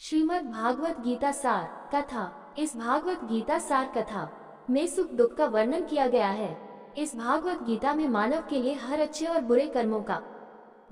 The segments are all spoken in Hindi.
श्रीमद् भागवत गीता सार कथा। इस भागवत गीता सार कथा में सुख दुख का वर्णन किया गया है। इस भागवत गीता में मानव के लिए हर अच्छे और बुरे कर्मों का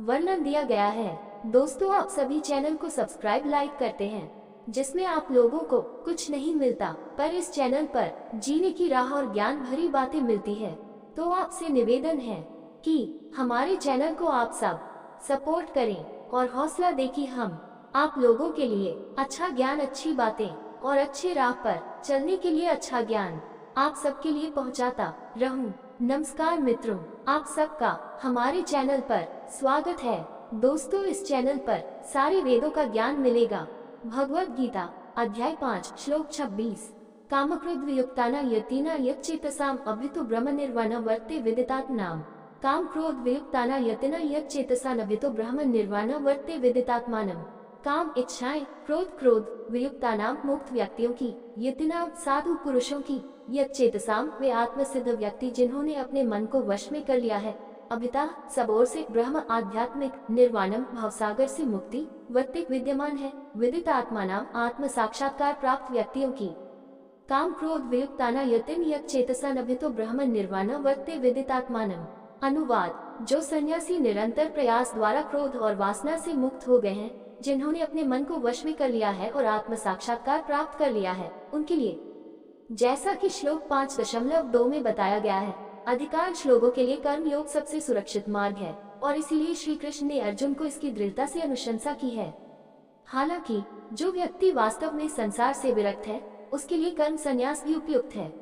वर्णन दिया गया है। दोस्तों, आप सभी चैनल को सब्सक्राइब लाइक करते हैं, जिसमें आप लोगों को कुछ नहीं मिलता, पर इस चैनल पर जीने की राह और ज्ञान भरी बातें मिलती है। तो आपसे निवेदन है कि हमारे चैनल को आप सब सपोर्ट करें और हौसला दें कि हम आप लोगों के लिए अच्छा ज्ञान, अच्छी बातें और अच्छे राह पर चलने के लिए अच्छा ज्ञान आप सबके लिए पहुंचाता रहूं। नमस्कार मित्रों, आप सबका हमारे चैनल पर स्वागत है। दोस्तों, इस चैनल पर सारे वेदों का ज्ञान मिलेगा। भगवत गीता अध्याय 5 श्लोक 26। कामक्रोध वियुक्ताना यतीना यच्चेतसाम अभितो ब्रह्म निर्वाण वर्ते विदितात नाम। काम क्रोध वियुक्ताना यतिना यच्चेतसा अभितो ब्रह्म निर्वाण वर्ते विदितात्मानम। काम इच्छाएं, क्रोध वियुक्तानाम मुक्त व्यक्तियों की, यतिनाम साधु पुरुषों की, यच्चेतसाम वे आत्मसिद्ध व्यक्ति जिन्होंने अपने मन को वश में कर लिया है, अभिता सब ओर से, ब्रह्म आध्यात्मिक, निर्वाणम भवसागर से मुक्ति, वर्तिक विद्यमान है, विदित आत्मानाम आत्म साक्षात्कार प्राप्त व्यक्तियों की। काम क्रोध वियुक्ताना यतिन यच्चेतसा अभितो ब्रह्म निर्वाण वर्ते विदितात्मानम। अनुवाद: जो सन्यासी निरंतर प्रयास द्वारा क्रोध और वासना से मुक्त हो गए हैं, जिन्होंने अपने मन को वश में कर लिया है और आत्म साक्षात्कार प्राप्त कर लिया है, उनके लिए, जैसा कि श्लोक 5.2 में बताया गया है, अधिकांश लोगों के लिए कर्म योग सबसे सुरक्षित मार्ग है और इसीलिए श्री कृष्ण ने अर्जुन को इसकी दृढ़ता से अनुशंसा की है। हालांकि जो व्यक्ति वास्तव में संसार से विरक्त है, उसके लिए कर्म संन्यास भी उपयुक्त है।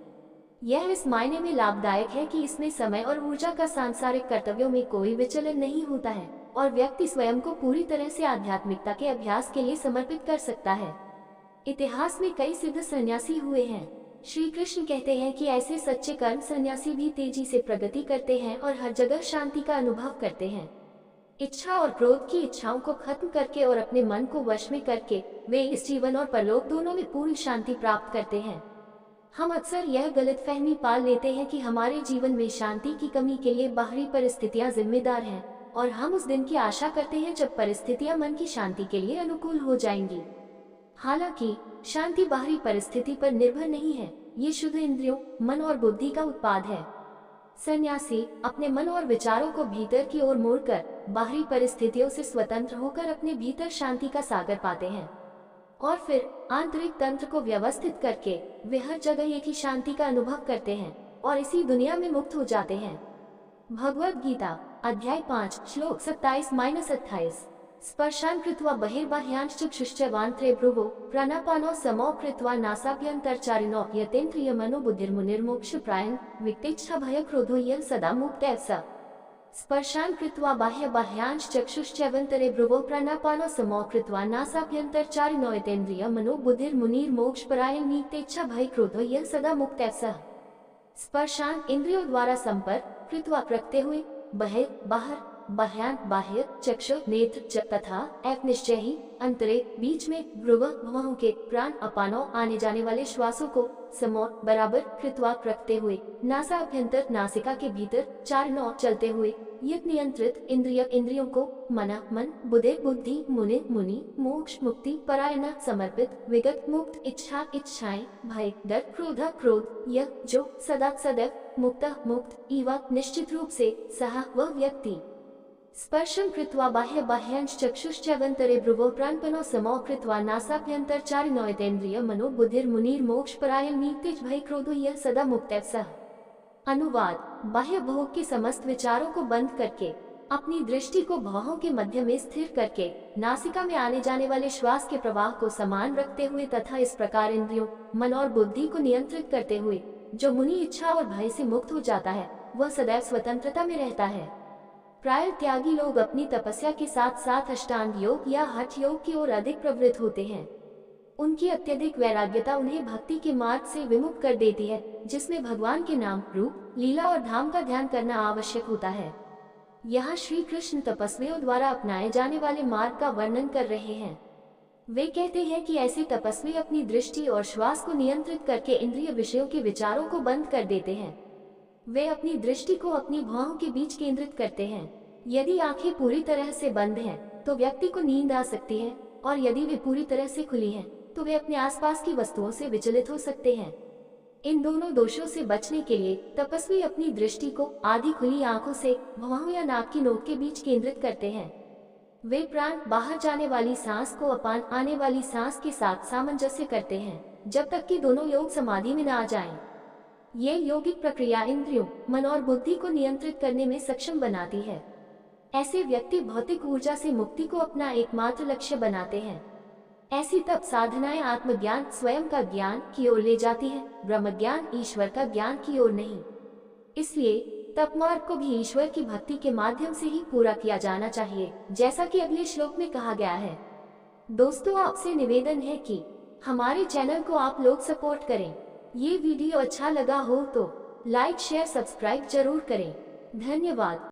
यह इस मायने में लाभदायक है कि इसमें समय और ऊर्जा का सांसारिक कर्तव्यों में कोई विचलन नहीं होता है और व्यक्ति स्वयं को पूरी तरह से आध्यात्मिकता के अभ्यास के लिए समर्पित कर सकता है। इतिहास में कई सिद्ध सन्यासी हुए हैं। श्री कृष्ण कहते हैं कि ऐसे सच्चे कर्म सन्यासी भी तेजी से प्रगति करते हैं और हर जगह शांति का अनुभव करते हैं। इच्छा और क्रोध की इच्छाओं को खत्म करके और अपने मन को वश में करके वे इस जीवन और परलोक दोनों में पूरी शांति प्राप्त करते हैं। हम अक्सर यह गलतफहमी पाल लेते हैं कि हमारे जीवन में शांति की कमी के लिए बाहरी परिस्थितियां जिम्मेदार हैं और हम उस दिन की आशा करते हैं जब परिस्थितियां मन की शांति के लिए अनुकूल हो जाएंगी। हालांकि शांति बाहरी परिस्थिति पर निर्भर नहीं है, ये शुद्ध इंद्रियों, मन और बुद्धि का उत्पाद है। सन्यासी अपने मन और विचारों को भीतर की ओर मोड़कर बाहरी परिस्थितियों से स्वतंत्र होकर अपने भीतर शांति का सागर पाते हैं और फिर आंतरिक तंत्र को व्यवस्थित करके वे हर जगह एक ही शांति का अनुभव करते हैं और इसी दुनिया में मुक्त हो जाते हैं। भगवत गीता अध्याय 5 श्लोक 27-28। स्पर्शान् कृत्वा बहिर्बाह्यांश्च चक्षुश्चैवान्त्रे भ्रुवो प्राणापानो समो कृत्वा नासाभ्यन्तरचारिणो यतेन्द्रियमनो बुद्धिर्मुनिर्मोक्षप्रायन् विक्तेच्छा भयक्रोधो यः सदा मुक्तः स। स्पर्शान् कृत्वा बाह्यांश्च चक्षुश्चैवान्तरे भ्रुवो प्राणापानो समो कृत्वा नासाभ्यन्तरचारिणो यतेन्द्रियमनो बुद्धिर्मुनिर्मोक्षपरायन् विक्तेच्छा भयक्रोधो यः सदा मुक्तः स। स्पर्शान इंद्रियों द्वारा संपर्क, कृत्वा करते हुए, बहिर बाहर, बाह्यान बाह्य, चक्षु नेत्र तथा एक निश्चय ही, अंतरे बीच में, भ्रुव भुवों के, प्राण अपानो आने जाने वाले श्वासों को, समो बराबर, कृत्वा करते हुए, नासा अभ्यंतर नासिका के भीतर, चारणों चलते हुए, यत नियंत्रित इंद्रियों को, मना मन, बुद्धि बुद्धि, मुनि मुनि, मोक्ष मुक्ति, परायण समर्पित, विगत मुक्त, इच्छा इच्छाएं, भय डर, क्रोध क्रोध, यह जो सदा सदैव मुक्त मुक्त इव निश्चित रूप से सह वह व्यक्ति। स्पर्शं कृत्वा बाह्यांश्च चक्षुश्चैवान्तरे भ्रुवो प्राणपनो समो कृत्वा नासाभ्यन्तरचारिणो यतेन्द्रिय मनो बुद्धिर्मुनिर्मोक्षपरायन् विक्तेच्छा भयक्रोधो यः सदा मुक्तः सः। अनुवाद: बाह्य भोग के समस्त विचारों को बंद करके अपनी दृष्टि को भवों के मध्य में स्थिर करके नासिका में आने जाने वाले श्वास के प्रवाह को समान रखते हुए तथा इस प्रकार इंद्रियों, मन और बुद्धि को नियंत्रित करते हुए जो मुनि इच्छा और भय से मुक्त हो जाता है, वह सदैव स्वतंत्रता में रहता है। प्राय त्यागी लोग अपनी तपस्या के साथ साथ अष्टांग योग या हठ योग की ओर अधिक प्रवृत्त होते हैं। उनकी अत्यधिक वैराग्यता उन्हें भक्ति के मार्ग से विमुख कर देती है, जिसमें भगवान के नाम, रूप, लीला और धाम का ध्यान करना आवश्यक होता है। यहाँ श्री कृष्ण तपस्वियों द्वारा अपनाए जाने वाले मार्ग का वर्णन कर रहे हैं। वे कहते हैं कि ऐसे तपस्वी अपनी दृष्टि और श्वास को नियंत्रित करके इंद्रिय विषयों के विचारों को बंद कर देते हैं। वे अपनी दृष्टि को अपनी भुवों के बीच केंद्रित करते हैं। यदि आंखें पूरी तरह से बंद हैं, तो व्यक्ति को नींद आ सकती है और यदि वे पूरी तरह से खुली हैं, तो वे अपने आसपास की वस्तुओं से विचलित हो सकते हैं। इन दोनों दोषों से बचने के लिए तपस्वी अपनी दृष्टि को आधी खुली आंखों से भौहों या नाक की नोक के बीच केंद्रित करते हैं। वे प्राण बाहर जाने वाली सांस को अपान आने वाली सांस के साथ सामंजस्य करते हैं, जब तक कि दोनों योग समाधि में न आ जाएं। ये यौगिक प्रक्रिया इंद्रियों, मन और बुद्धि को नियंत्रित करने में सक्षम बनाती है। ऐसे व्यक्ति भौतिक ऊर्जा से मुक्ति को अपना एकमात्र लक्ष्य बनाते हैं। ऐसी तप साधनाएं आत्मज्ञान, स्वयं का ज्ञान की ओर ले जाती है, ब्रह्म ज्ञान, ईश्वर का ज्ञान की ओर नहीं। इसलिए तप मार्ग को भी ईश्वर की भक्ति के माध्यम से ही पूरा किया जाना चाहिए, जैसा कि अगले श्लोक में कहा गया है। दोस्तों, आपसे निवेदन है कि हमारे चैनल को आप लोग सपोर्ट करें। ये वीडियो अच्छा लगा हो तो लाइक, शेयर, सब्सक्राइब जरूर करें। धन्यवाद।